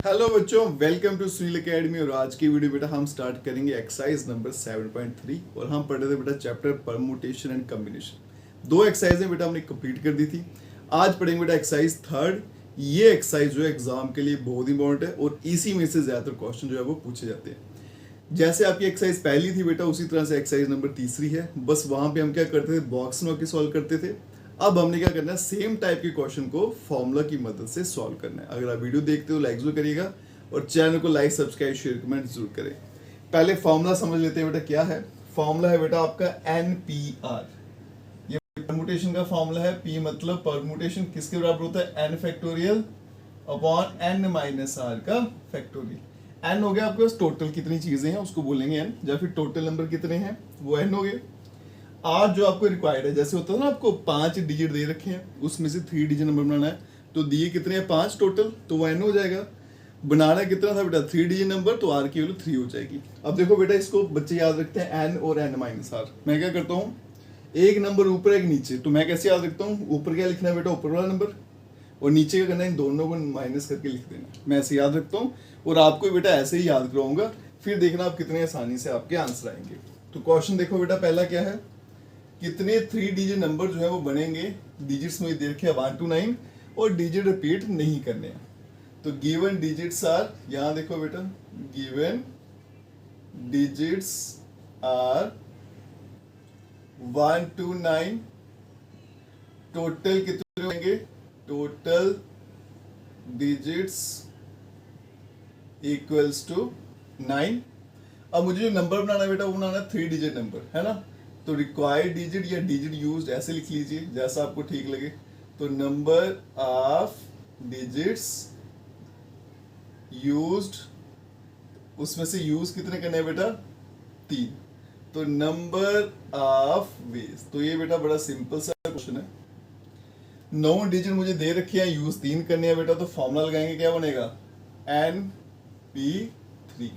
Hello बच्चों, welcome to Sunil academy. और आज की वीडियो बेटा हम स्टार्ट करेंगे एक्सरसाइज नंबर 7.3 और हम पढ़ रहे थे बेटा चैप्टर परमुटेशन एंड कॉम्बिनेशन। दो एक्सरसाइजें बेटा हमने कंप्लीट कर दी थी। आज पढ़ेंगे बेटा एक्सरसाइज थर्ड। ये एक्सरसाइज जो है एग्जाम के लिए बहुत इंपॉर्टेंट है और इसी में से ज्यादातर क्वेश्चन जो है वो पूछे जाते हैं। जैसे आपकी एक्सरसाइज पहली थी बेटा, उसी तरह से एक्सरसाइज नंबर तीसरी है। बस वहां पे हम क्या करते थे, बॉक्स में सॉल्व करते थे। अब हमने क्या करना है, सेम टाइप के क्वेश्चन को फॉर्मूला की मदद से सॉल्व करना है। अगर आप वीडियो देखते हो लाइक जरूर करिएगा और चैनल को लाइक सब्सक्राइब शेयर कमेंट जरूर करें। पहले फॉर्मूला समझ लेते हैं बेटा। क्या है फॉर्मूला? है बेटा आपका NPR। ये परमुटेशन का फॉर्मूला है। P मतलब परमुटेशन किसके बराबर होता है? n factorial upon n minus r का फैक्टोरियल। n हो गया आपके पास टोटल कितनी चीजें हैं उसको बोलेंगे n, या फिर टोटल नंबर कितने हैं वो n हो गए। आज जो आपको रिक्वायर्ड है, जैसे होता है ना आपको 5 डिजिट दे रखे हैं, उसमें से 3 डिजिट नंबर बनाना है, तो दिए कितने हैं 5 टोटल, तो वो n हो जाएगा। बनाना कितना था बेटा? 3 डिजिट नंबर, तो r की वैल्यू 3 हो जाएगी। अब देखो बेटा, इसको बच्चे याद रखते हैं n और n माइनस r। मैं क्या करता हूँ, एक नंबर ऊपर एक नीचे, तो मैं कैसे याद रखता हूँ? ऊपर क्या लिखना है बेटा? ऊपर वाला नंबर, और नीचे क्या करना है? इन दोनों को माइनस करके लिख देना। मैं ऐसे याद रखता हूँ और आपको बेटा ऐसे ही याद करवाऊंगा, फिर देखना आप कितने आसानी से आपके आंसर आएंगे। तो क्वेश्चन देखो बेटा, पहला क्या है, कितने 3 डिजिट नंबर जो है वो बनेंगे? डिजिट्स में दे रखे 1 to 9 और डिजिट रिपीट नहीं करने हैं। तो गिवन डिजिट्स आर, यहां देखो बेटा, given digits are 1 to 9। Total कितने होंगे? Total digits equals to 9। अब मुझे जो नंबर बनाना है बेटा, वो बनाना है 3 डिजिट नंबर, है ना। तो रिक्वायर्ड डिजिट या डिजिट यूज्ड ऐसे लिख लीजिए जैसा आपको ठीक लगे। तो नंबर ऑफ डिजिट्स यूज्ड, उसमें से यूज कितने करने हैं बेटा? 3। तो नंबर ऑफ वेज, तो ये बेटा बड़ा सिंपल सा क्वेश्चन है। 9 डिजिट मुझे दे रखे हैं, यूज 3 करने हैं बेटा, तो फॉर्मूला लगाएंगे, क्या बनेगा? NP3।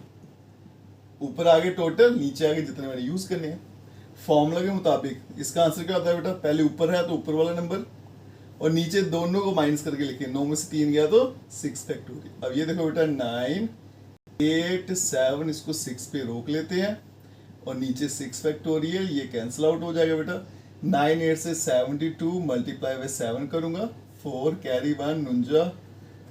ऊपर आगे टोटल, नीचे आगे जितने मैंने यूज करने हैं। फॉर्मूला के मुताबिक इसका आंसर क्या होता है बेटा? पहले ऊपर है तो ऊपर वाला नंबर, और नीचे दोनों को माइनस करके लिखे। 9 में से 3 गया तो 6 फैक्टोरियल। अब ये देखो बेटा, 9 8 7, इसको 6 पे रोक लेते हैं, और नीचे 6 फैक्टोरियल, ये कैंसिल आउट हो जाएगा बेटा। 9 8 से 72 मल्टीप्लाई बाय 7 करूंगा, 4 कैरी 1 49,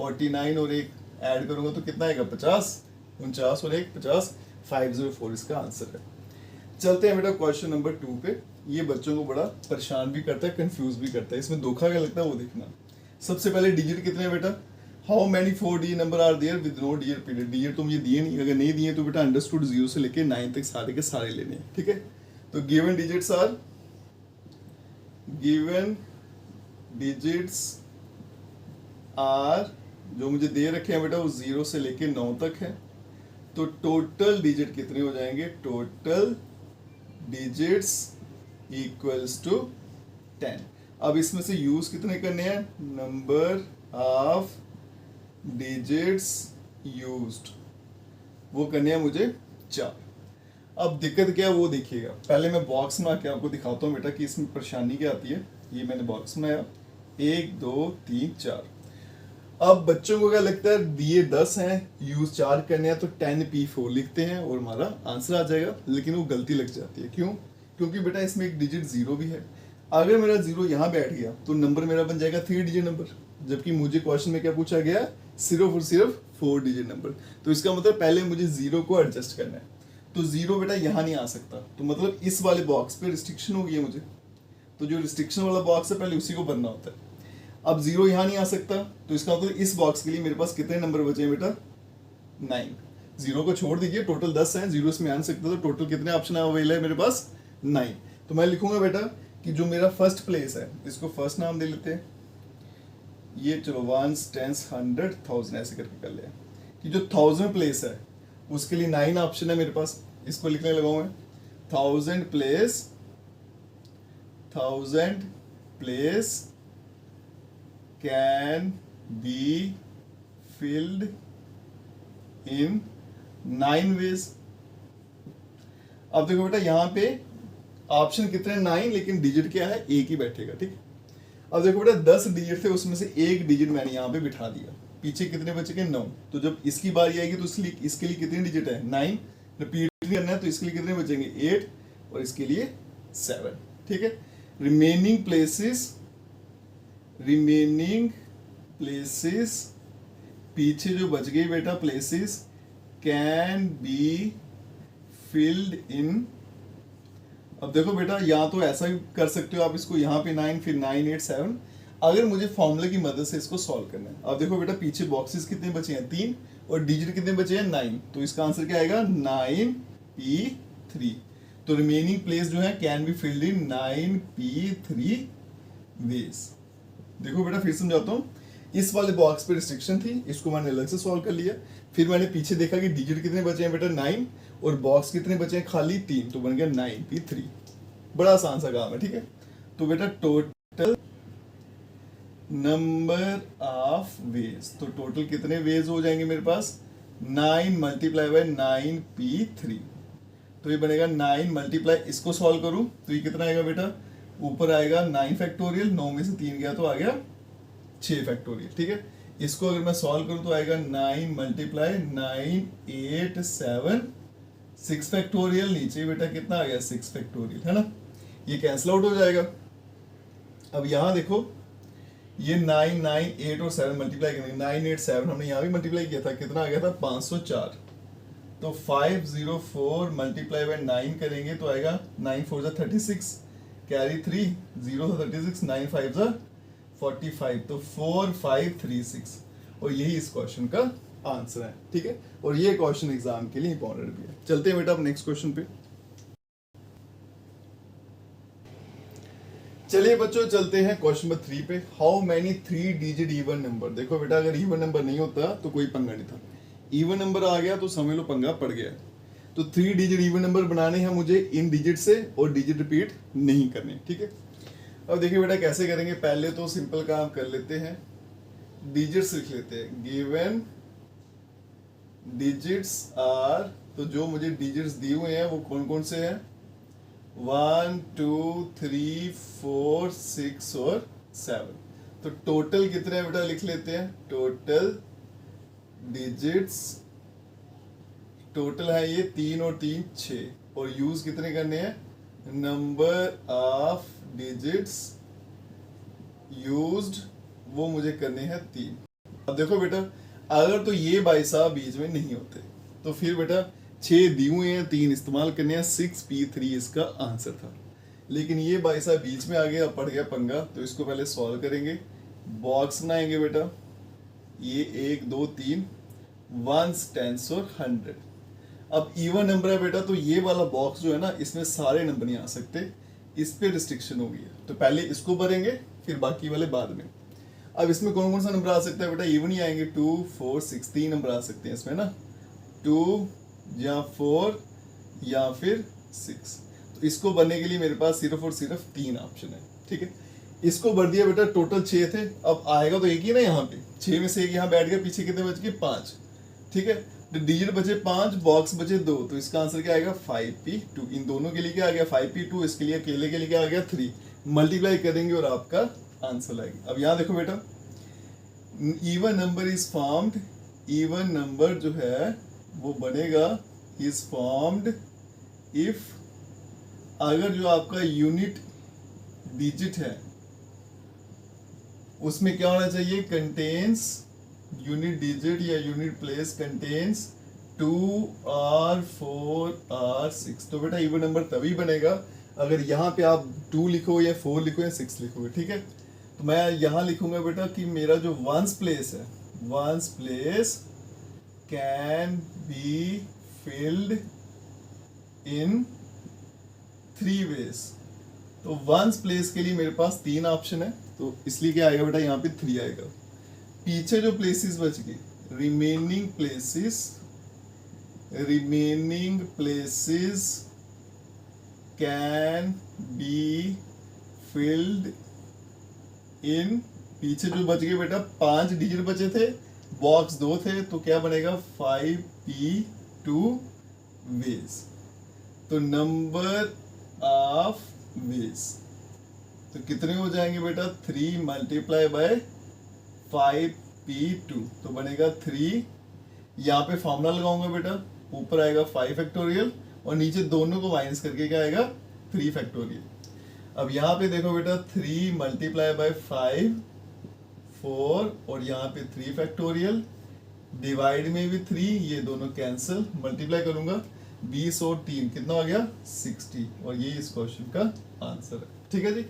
49 और 1 ऐड करूंगा तो कितना आएगा? 50। 49 और 1 50, 504 इसका आंसर है। चलते हैं बेटा क्वेश्चन नंबर 2 पे। ये बच्चों को बड़ा परेशान भी करता है, कंफ्यूज भी करता है। इसमें धोखा क्या लगता है वो देखना। सबसे पहले डिजिट कितने हैं बेटा? How many 4 digit number are there with no digit period. Digit तो मुझे दिए नहीं, अगर नहीं दिए तो बेटा अंडरस्टूड 0 से लेके 9 तक सारे के सारे लेने हैं, ठीक है। तो given digits are, given digits are जो मुझे दे रखे हैं बेटा, वो 0 से लेके 9 तक है। तो टोटल डिजिट कितने हो जाएंगे? Total digits equals to 10। अब इसमें से यूज कितने करने हैं? नंबर ऑफ डिजिट्स यूज्ड, वो करने हैं मुझे 4। अब दिक्कत क्या है वो देखिएगा। पहले मैं बॉक्स बना के आपको दिखाता हूँ बेटा कि इसमें परेशानी क्या आती है। ये मैंने बॉक्स बनाया, 1 2 3 4। अब बच्चों को क्या लगता है, दिए 10 हैं, यूज 4 करने हैं, तो 10P4 लिखते हैं और हमारा आंसर आ जाएगा। लेकिन वो गलती लग जाती है। क्यों? क्योंकि बेटा इसमें एक डिजिट 0 भी है। अगर मेरा 0 यहाँ बैठ गया तो नंबर मेरा बन जाएगा 3 डिजिट नंबर, जबकि मुझे क्वेश्चन में क्या पूछा गया? सिर्फ और सिर्फ 4 डिजिट नंबर। तो इसका मतलब पहले मुझे 0 को एडजस्ट करना है। तो 0 बेटा यहाँ नहीं आ सकता, तो मतलब इस वाले बॉक्स पे रिस्ट्रिक्शन होगी मुझे। तो जो रिस्ट्रिक्शन वाला बॉक्स है पहले उसी को भरना होता है। अब 0 यहाँ नहीं आ सकता, तो इसका मतलब इस बॉक्स के लिए मेरे पास कितने नंबर बचे हैं बेटा? 9। 0 को छोड़ दीजिए, टोटल 10 है, 0 इसमें आ नहीं सकता, तो टोटल कितने ऑप्शन अवेलेबल है मेरे पास? 9। तो मैं लिखूंगा बेटा कि जो मेरा फर्स्ट प्लेस है, इसको फर्स्ट नाम दे लेते हैं। ये चलो 1 10 100 1000 ऐसे करके कर लिया कि जो 1000 प्लेस है उसके लिए 9 ऑप्शन है मेरे पास। इसको लिखने लगा हूं मैं 1000 place can be filled in 9 ways. अब देखो बेटा यहाँ पे ऑप्शन कितने? 9, लेकिन डिजिट क्या है? एक ही बैठेगा, ठीक। अब देखो बेटा 10 डिजिट थे, उसमें से एक डिजिट मैंने यहाँ पे बिठा दिया। पीछे कितने बचेंगे 9। तो जब इसकी बारी आएगी तो इसके लिए कितनी डिजिट है 9, रिपीट नहीं करना है तो इसके लिए कितने बचेंगे 8 और इसके लिए 7। ठीक है, रिमेनिंग प्लेसेस पीछे जो बच गई बेटा प्लेसेस कैन बी फिल्ड इन। अब देखो बेटा यहाँ तो ऐसा भी कर सकते हो आप इसको, यहाँ पे 9 फिर 9 8 7। अगर मुझे फॉर्मूले की मदद से इसको सॉल्व करना है, अब देखो बेटा पीछे बॉक्सेस कितने बचे हैं 3 और डिजिट कितने बचे हैं 9, तो इसका आंसर क्या आएगा 9p3। तो रिमेनिंग प्लेस जो है can be filled in 9p3 ways. देखो बेटा फिर समझाता हूँ, इस वाले बॉक्स पे रिस्ट्रिक्शन थी, इसको मैंने अलग से सॉल्व कर लिया। फिर मैंने पीछे देखा कि डिजिट कितने बचे हैं बेटा 9 और बॉक्स कितने बचे हैं खाली 3, तो बन गया 9p3। बड़ा आसान सा काम है। ठीक है, तो बेटा टोटल नंबर ऑफ वेज, तो टोटल कितने वेज हो जाएंगे मेरे पास 9 मल्टीप्लाई बाय 9p3। तो ये बनेगा 9 मल्टीप्लाई, इसको सॉल्व करूं तो ये कितना आएगा बेटा, ऊपर आएगा 9 फैक्टोरियल, 9 में से 3 गया तो आ गया 6 फैक्टोरियल। ठीक है, इसको अगर मैं सॉल्व करूं तो आएगा 9 मल्टीप्लाई 9 8 7 6 फैक्टोरियल, नीचे बेटा कितना आ गया 6 फैक्टोरियल, है ना, ये कैंसिल आउट हो जाएगा। अब यहाँ देखो ये 9 9 8 और 7 मल्टीप्लाई करेंगे, 9 8 7 हमने यहाँ भी मल्टीप्लाई किया था, कितना आ गया था 504। तो 504 मल्टीप्लाई बाय 9 करेंगे तो आएगा 9 4 जा 36, कैरी 3 0 था 36, 9 5 जा 45, तो 4536 और यही इस क्वेश्चन का आंसर है। ठीक है, और ये क्वेश्चन एग्जाम के लिए इंपॉर्टेंट भी है। चलते हैं बेटा अब नेक्स्ट क्वेश्चन पे। चलिए बच्चों चलते हैं क्वेश्चन नंबर 3 पे। How many 3 digit even number. देखो बेटा अगर इवन नंबर नहीं होता तो कोई पंगा नहीं था, इवन नंबर आ गया तो समझ लो पंगा पड़ गया। तो 3 डिजिट इवन नंबर बनाने हैं मुझे इन डिजिट से और डिजिट रिपीट नहीं करने। ठीक है, अब देखिए बेटा कैसे करेंगे, पहले तो सिंपल काम कर लेते हैं, डिजिट्स लिख लेते हैं। गिवन डिजिट्स आर, तो जो मुझे डिजिट्स दिए हुए हैं वो कौन कौन से हैं 1 2 3 4 6 और 7। तो टोटल कितने हैं बेटा लिख लेते हैं, टोटल डिजिट्स टोटल है ये 3 और 3 6, और यूज कितने करने हैं, नंबर ऑफ डिजिट्स यूज्ड वो मुझे करने हैं 3। अब देखो बेटा अगर तो ये भाई साहब बीच में नहीं होते तो फिर बेटा 6 दिए हुए हैं 3 इस्तेमाल करने हैं, 6p3 इसका आंसर था। लेकिन ये भाई साहब बीच में आ गया, पड़ गया पंगा, तो इसको पहले सॉल्व करेंगे, बॉक्स बनाएंगे बेटा, ये 1 2 3 1s 10s और 100। अब इवन नंबर है बेटा तो ये वाला बॉक्स जो है ना इसमें सारे नंबर नहीं आ सकते, इस पे रिस्ट्रिक्शन हो गई है, तो पहले इसको भरेंगे फिर बाकी वाले बाद में। अब इसमें कौन कौन सा नंबर आ सकता है बेटा, इवन ही आएंगे 2 4 6 3 नंबर आ सकते हैं इसमें ना, 2 या 4 या फिर 6। तो इसको भरने के लिए मेरे पास सिर्फ और सिर्फ 3 ऑप्शन है। ठीक है, इसको भर दिया बेटा, टोटल 6 थे, अब आएगा तो एक ही ना यहाँ पे, 6 में से एक यहाँ बैठ गया, पीछे कितने बच गए 5। ठीक है, तो डिजिट बचे 5, बॉक्स बचे 2, तो इसका आंसर क्या आएगा 5p2। इन दोनों के लिए क्या आ गया 5p2, इसके लिए अकेले के लिए क्या आ गया 3। मल्टीप्लाई करेंगे और आपका आंसर आएगा। अब यहाँ देखो बेटा even number is formed, even number जो है वो बनेगा इज फॉर्म्ड इफ, अगर जो आपका यूनिट डिजिट है उसमें क्या होना चाहिए, कंटेन्स, यूनिट डिजिट या unit place contains 2 or 4 or 6। तो बेटा इवन नंबर तभी बनेगा अगर यहाँ पे आप 2 लिखो या 4 लिखो या 6 लिखोगे। ठीक है, तो मैं यहाँ लिखूंगा बेटा कि मेरा जो वंस प्लेस है, once place can be filled in 3 ways। तो वंस प्लेस के लिए मेरे पास 3 ऑप्शन है, तो इसलिए क्या आएगा बेटा यहाँ पे 3 आएगा। पीछे जो प्लेसेस बच गई, remaining places can be filled इन, पीछे जो बच गए बेटा 5 डिजिट बचे थे, बॉक्स 2 थे, तो क्या बनेगा 5p2 वेज। तो नंबर ऑफ वेज तो कितने हो जाएंगे बेटा 3 मल्टीप्लाई बाय 5 P2 तो बनेगा 3, यहाँ पे फॉर्मूला लगाऊंगा बेटा, ऊपर आएगा 5 फैक्टोरियल और नीचे दोनों को माइनस करके क्या आएगा 3 फैक्टोरियल। अब यहाँ पे देखो बेटा 3 मल्टीप्लाई बाय 5 4 और यहाँ पे 3 फैक्टोरियल, डिवाइड में भी 3, ये दोनों कैंसिल, मल्टीप्लाई करूंगा 20 और 3 कितना हो गया 60 और ये इस क्वेश्चन का आंसर है। ठीक है जी,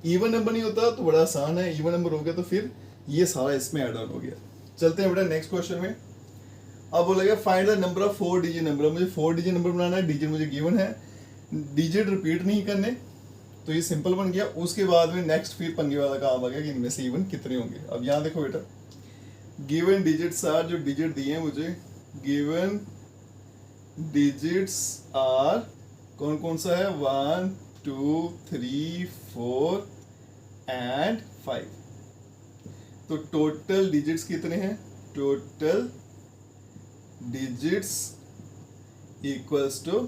इवन नंबर नहीं होता तो बड़ा आसान है, इवन नंबर हो गया तो फिर ये सारा इसमें ऐड ऑन हो गया। चलते हैं बेटा नेक्स्ट क्वेश्चन में। अब बोलेगा find the number of 4 digit number, मुझे 4 डिजिट नंबर बनाना है, डिजिट मुझे गिवन है, डिजिट रिपीट नहीं करने, तो ये सिंपल बन गया। उसके बाद में नेक्स्ट फिर पंगे वाला काम आ गया कि इनमें से इवन कितने होंगे। अब यहाँ देखो बेटा गिवन डिजिट्स आर, जो डिजिट दिए हैं मुझे, गिवन डिजिट्स आर कौन कौन सा है 1 2 3 4 एंड 5। तो टोटल डिजिट्स कितने हैं, टोटल डिजिट्स इक्वल्स टू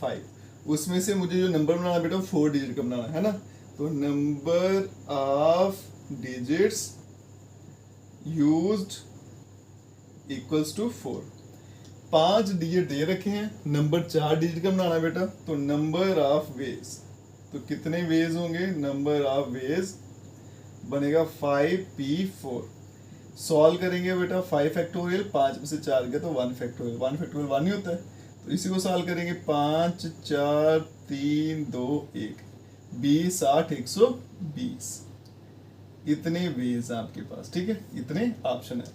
5। उसमें से मुझे जो नंबर बनाना बेटा 4 डिजिट का बनाना है ना, तो number of digits used equals to 4। 5 digit दे रखे हैं, नंबर 4 डिजिट का बनाना है बेटा, तो नंबर ऑफ वेज, तो कितने वेज होंगे, नंबर ऑफ वेज बनेगा 5p4। सॉल्व करेंगे बेटा 5 फैक्टोरियल, 5 में से 4 गया तो 1 फैक्टोरियल, 1 फैक्टोरियल 1 ही होता है, तो इसी को सॉल्व करेंगे 5 4 3 2 1 20 60 120। इतने वेज हैं आपके पास, ठीक है, इतने ऑप्शन है।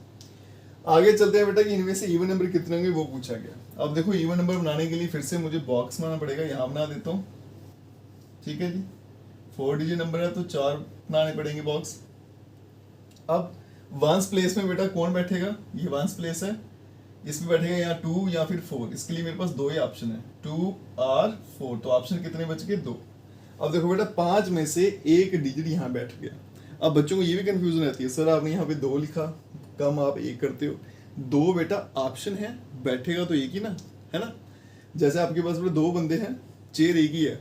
आगे चलते हैं बेटा कि इनमें से इवन नंबर कितने होंगे वो पूछा गया। अब देखो इवन नंबर बनाने के लिए फिर से मुझे बॉक्स बनाना पड़ेगा, यहाँ बना देता हूँ, ठीक है जी। 4 डिजिट नंबर है तो 4 बनाने पड़ेंगे बॉक्स। अब वंस प्लेस में बेटा कौन बैठेगा, ये वंस प्लेस है, इसमें बैठेगा यहाँ 2 या फिर 4, इसके लिए मेरे पास 2 ही ऑप्शन है, 2 और 4, तो ऑप्शन कितने बच गए 2। अब देखो बेटा 5 में से एक डिजिट यहाँ बैठ गया। अब बच्चों को ये भी कंफ्यूजन रहती है, सर आपने यहाँ पे 2 लिखा, कम आप 1 करते हो, 2 बेटा ऑप्शन है, बैठेगा तो एक ही ना, है ना। जैसे आपके पास बेटा 2 बंदे हैं, चेयर एक ही है,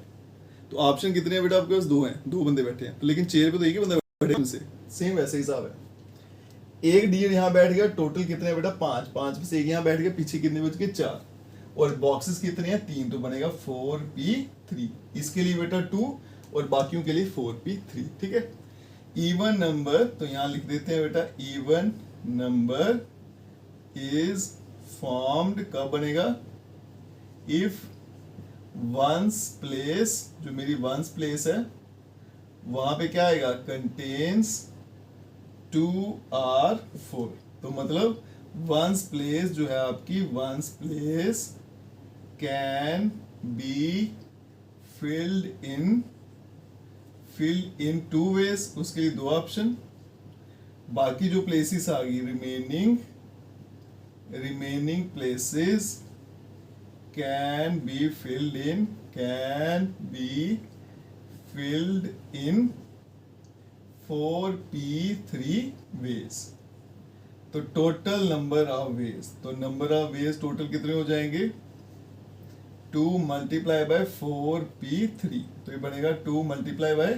तो ऑप्शन कितने हैं बेटा आपके पास 2 हैं, 2 बंदे बैठे हैं, तो लेकिन चेयर पे तो एक ही बंदा बैठे उनसे, सेम वैसे हिसाब है। एक डिजिट यहाँ बैठ गया, टोटल कितने बेटा 5, 5 में से एक यहाँ बैठ गया, पीछे कितने बच गए 4, और बॉक्सेस कितने हैं 3, तो बनेगा 4p3। इसके लिए बेटा 2 और बाकियों के लिए 4p3, ठीक है। इवन नंबर तो यहाँ लिख देते हैं बेटा, इवन नंबर इज फॉर्म्ड कब बनेगा, इफ वंस प्लेस, जो मेरी वंस प्लेस है वहां पे क्या आएगा, कंटेन्स 2 और 4। तो मतलब वंस प्लेस जो है आपकी, once place can be filled in 2 ways, उसके लिए 2 ऑप्शन। बाकी जो प्लेसेस आ गई remaining places can be filled in 4p3 ways. तो टोटल नंबर ऑफ वेज, तो नंबर ऑफ वेज टोटल कितने हो जाएंगे, 2 मल्टीप्लाई बाय 4p3, तो ये बनेगा 2 मल्टीप्लाई बाय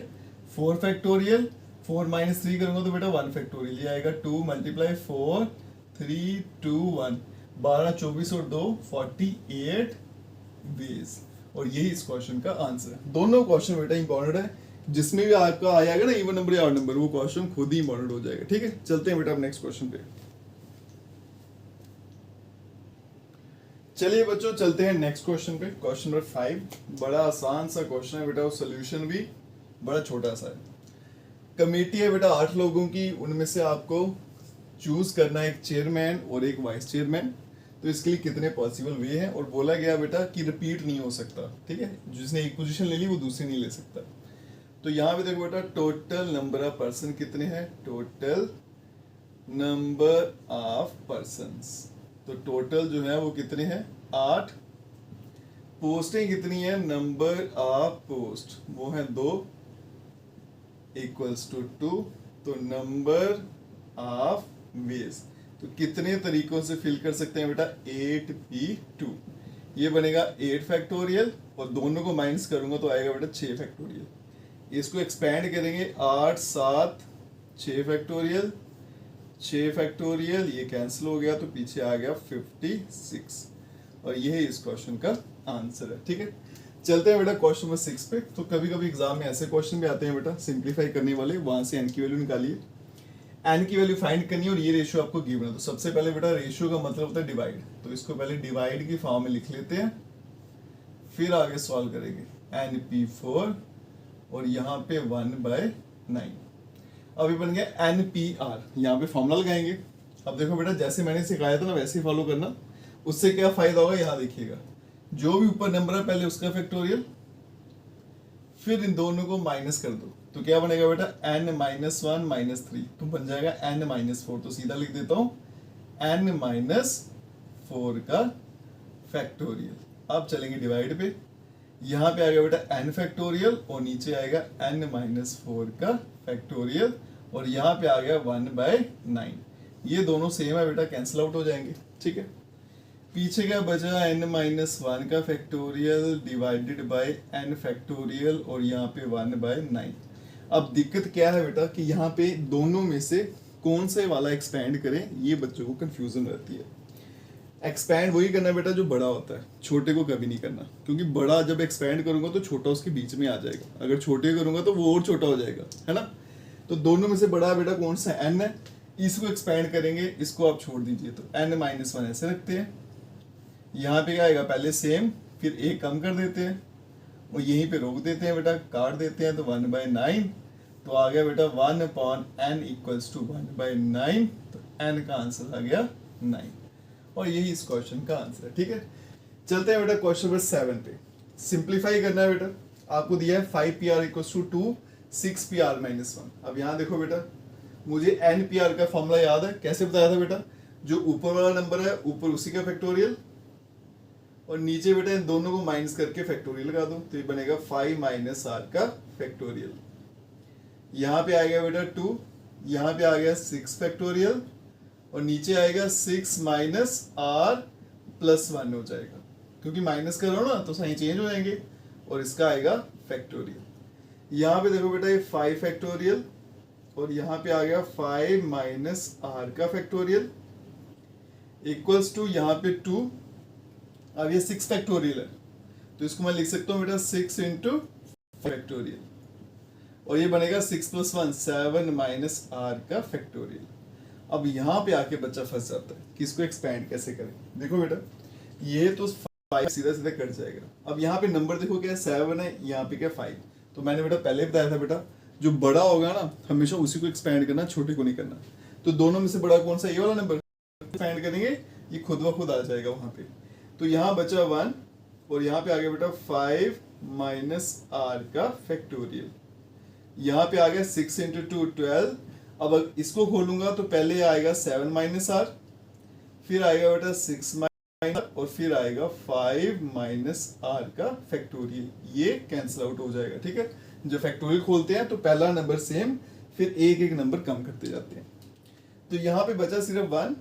4 फैक्टोरियल, 4 माइनस 3 करूंगा तो बेटा 1 फैक्टोरियल, ये आएगा 2 मल्टीप्लाई 4 3 2 1, 12 24 और 2 48 वेज, और यही इस क्वेश्चन का आंसर है। दोनों क्वेश्चन बेटा इंपॉर्टेंट है, जिसमें भी आपका आएगा ना इवन नंबर या ऑड नंबर, वो क्वेश्चन खुद ही इंपॉर्टेंट हो जाएगा, ठीक है। चलते हैं बेटा अब नेक्स्ट क्वेश्चन पे। चलिए बच्चों चलते हैं नेक्स्ट क्वेश्चन पे, क्वेश्चन नंबर 5। बड़ा आसान सा क्वेश्चन है बेटा, सोल्यूशन भी बड़ा छोटा सा है। कमेटी है बेटा 8 लोगों की, उनमें से आपको चूज करना है एक चेयरमैन और एक वाइस चेयरमैन। तो इसके लिए कितने पॉसिबल वे हैं, और बोला गया बेटा कि रिपीट नहीं हो सकता, ठीक है, जिसने एक पोजीशन ले ली वो दूसरी नहीं ले सकता। तो यहाँ पे देखो बेटा टोटल नंबर ऑफ पर्सन कितने हैं, टोटल नंबर ऑफ पर्सन्स, तो टोटल जो है वो कितने हैं 8। पोस्टें कितनी है, नंबर ऑफ पोस्ट वो है 2 इक्वल्स टू 2, तो नंबर ऑफ वेज, तो कितने तरीकों से फिल कर सकते हैं बेटा 8p2, ये बनेगा 8 फैक्टोरियल, और दोनों को माइनस करूंगा तो आएगा बेटा 6 फैक्टोरियल। इसको एक्सपेंड करेंगे 8 7 6 फैक्टोरियल, 6 फैक्टोरियल, ये कैंसिल हो गया तो पीछे आ गया 56 और ये इस क्वेश्चन का आंसर है। ठीक है, चलते हैं बेटा क्वेश्चन नंबर 6 पे। तो कभी कभी एग्जाम में ऐसे क्वेश्चन भी आते हैं बेटा सिंप्लीफाई करने वाले, वहां से एन की वैल्यू निकालिए, एन की वैल्यू फाइंड करनी है और ये रेशियो आपको गिवन है। तो सबसे पहले बेटा रेशियो का मतलब होता है डिवाइड, तो इसको पहले डिवाइड की फॉर्म में लिख लेते हैं, फिर आगे सॉल्व करेंगे। NP4 और यहाँ पे 1/9। अब ये बन गया NPR, यहाँ पे फॉर्मूला लगाएंगे। अब देखो बेटा जैसे मैंने सिखाया था ना वैसे ही फॉलो करना। उससे क्या फायदा होगा यहाँ देखिएगा, जो भी ऊपर नंबर है पहले उसका फैक्टोरियल, फिर इन दोनों को माइनस कर दो तो क्या बनेगा बेटा n-1 -3, तो बन जाएगा n-4। तो सीधा लिख देता हूँ n-4 का फैक्टोरियल। अब चलेंगे डिवाइड पे, यहाँ पे आएगा बेटा n फैक्टोरियल और नीचे आएगा n-4 का फैक्टोरियल और यहाँ पे आ गया 1/9। ये दोनों सेम है बेटा, कैंसिल आउट हो जाएंगे। ठीक है, पीछे क्या बचा n-1 का factorial divided by n factorial और यहाँ पे 1/9। अब दिक्कत क्या है बेटा कि यहाँ पे दोनों में से कौन से वाला एक्सपेंड करें, ये बच्चों को कंफ्यूजन रहती है। एक्सपैंड वही करना बेटा जो बड़ा होता है, छोटे को कभी नहीं करना, क्योंकि बड़ा जब एक्सपैंड करूंगा तो छोटा उसके बीच में आ जाएगा, अगर छोटे करूंगा तो वो और छोटा हो जाएगा, है ना। तो दोनों में से बड़ा बेटा कौन सा n है, इसको एक्सपैंड करेंगे, इसको आप छोड़ दीजिए। तो n-1 ऐसे रखते हैं, यहाँ पे क्या आएगा पहले सेम, फिर एक कम कर देते हैं और यहीं पे रोक देते हैं बेटा, काट देते हैं तो 1/9। तो आ गया बेटा 1/n = 1/9, तो n का आंसर आ गया 9 और यही इस क्वेश्चन का आंसर है। ठीक है, चलते हैं बेटा क्वेश्चन नंबर 7 पे। सिंप्लीफाई करना है बेटा, आपको दिया है 5PR = 2, 6PR - 1। अब यहाँ देखो बेटा, मुझे NPR का फॉर्मूला याद है, कैसे बताया था बेटा, जो ऊपर वाला नंबर है ऊपर उसी का फैक्टोरियल और नीचे बेटा इन दोनों को माइनस करके फैक्टोरियल लगा दो, तो ये बनेगा 5 - R का फैक्टोरियल। यहाँ पे आएगा बेटा 2, यहाँ पे आ गया 6 फैक्टोरियल और नीचे आएगा 6 - R + 1 हो जाएगा, क्योंकि माइनस करो ना तो साइन चेंज हो जाएंगे और इसका आएगा फैक्टोरियल। यहाँ पे देखो बेटा ये 5 फैक्टोरियल और यहाँ पे आ गया 5 - R का फैक्टोरियल इक्वल्स टू यहाँ पे 2। अब ये 6 फैक्टोरियल है तो इसको मैं लिख सकता हूँ बेटा 6 × फैक्टोरियल और ये बनेगा 6 + 1 7 - R का फैक्टोरियल। अब यहाँ पे आके बच्चा फंस जाता है कि इसको एक्सपैंड कैसे करें। देखो बेटा ये तो 5 सीधा सीधा कट जाएगा। अब यहाँ पे नंबर देखो क्या 7 है, यहाँ पे क्या 5। तो मैंने बेटा पहले बताया था बेटा जो बड़ा होगा ना हमेशा उसी को एक्सपैंड करना, छोटे को नहीं करना। तो दोनों में से बड़ा कौन सा, ये वाला नंबर एक्सपैंड करेंगे, ये खुद ब खुद आ जाएगा वहां पे। तो यहाँ बचा 1 और यहाँ पे आ गया बेटा 5 - R का फैक्टोरियल। यहाँ पे आ गया 6 × 2 12। अब इसको खोलूंगा तो पहले आएगा 7 - R, फिर आएगा बेटा 6 - और फिर आएगा 5 - R का फैक्टोरियल। ये कैंसिल आउट हो जाएगा। ठीक है, जब फैक्टोरियल खोलते हैं तो पहला नंबर सेम, फिर एक एक नंबर कम करते जाते हैं। तो यहाँ पे बचा सिर्फ 1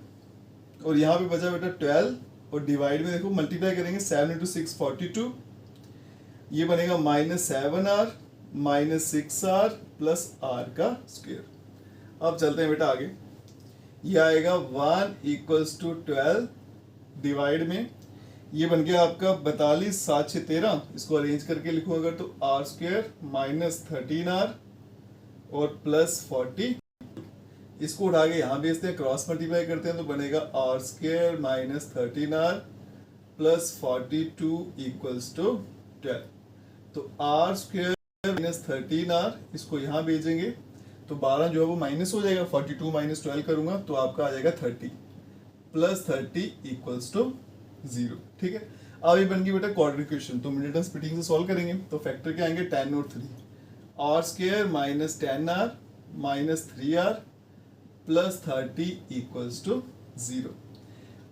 और यहाँ पे बचा बेटा 12 और डिवाइड में देखो मल्टीप्लाई करेंगे 7 × 6 42। ये बनेगा -7R - 6R + R का स्क्वायर। अब चलते हैं बेटा आगे, ये आएगा 1 = 12 डिवाइड में, ये बन गया आपका 42 7 6 13। इसको अरेंज करके लिखो अगर तो R² - 13R और +40। इसको उठा के यहाँ भेजते हैं, क्रॉस मल्टीप्लाई करते हैं तो बनेगा R² - 13R + 42 = 12। तो R² - 13R इसको यहाँ भेजेंगे तो 12 जो है वो माइनस हो जाएगा, 42 - 12 करूंगा तो आपका आ जाएगा 30 + 30 = 0। ठीक है, अब ये बन गई बेटा क्वाड्रेटिक इक्वेशन। तो मिडिल टर्म स्प्लिटिंग से सॉल्व करेंगे तो फैक्टर क्या आएंगे 10 और 3। R² - 10R - 3R + 30 = 0।